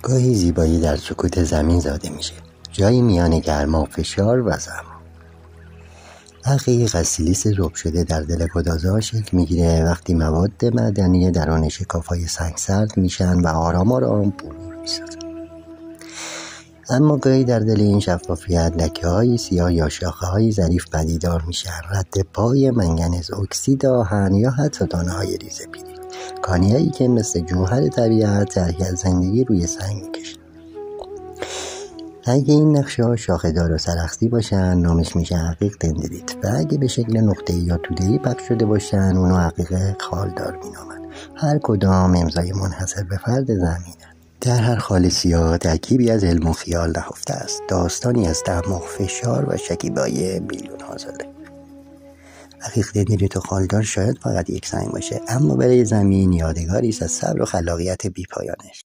گاهی زیبایی در سکوت زمین زاده میشه، جایی میان گرما و فشار و زمان. حقیقی از سیلیس ذوب شده در دل گدازها شکل میگیره وقتی مواد معدنی درون شکاف‌های سنگسرد میشن و آرام آرام بلور میسازن. اما گاهی در دل این شفافیت لکه‌های سیاه یا شاخه‌های ظریف پدیدار میشن، رد پای منگنز، اکسید آهن یا حتی دانه‌های ریز پیری، کانیایی که مثل جوهر طبیعت طرحی از زندگی روی سنگ میکشن. اگه این نقشه‌ها شاخه‌دار و سرخسی باشن نامش میشه عقیق دندریت و اگه به شکل نقطه‌ای یا توده‌ای پخش شده باشن اونو عقیق خالدار مینامن. هر کدام امضای منحصر به فرد زمینه. در هر خال سیاه ترکیبی از علم و خیال نهفته است، داستانی از تعمق، فشار و شکیبایی میلیون‌ها ساله. عقیق دندریت و خالدار شاید فقط یک سنگ باشه، اما برای زمین یادگاری است از صبر و خلاقیت بی‌پایانش.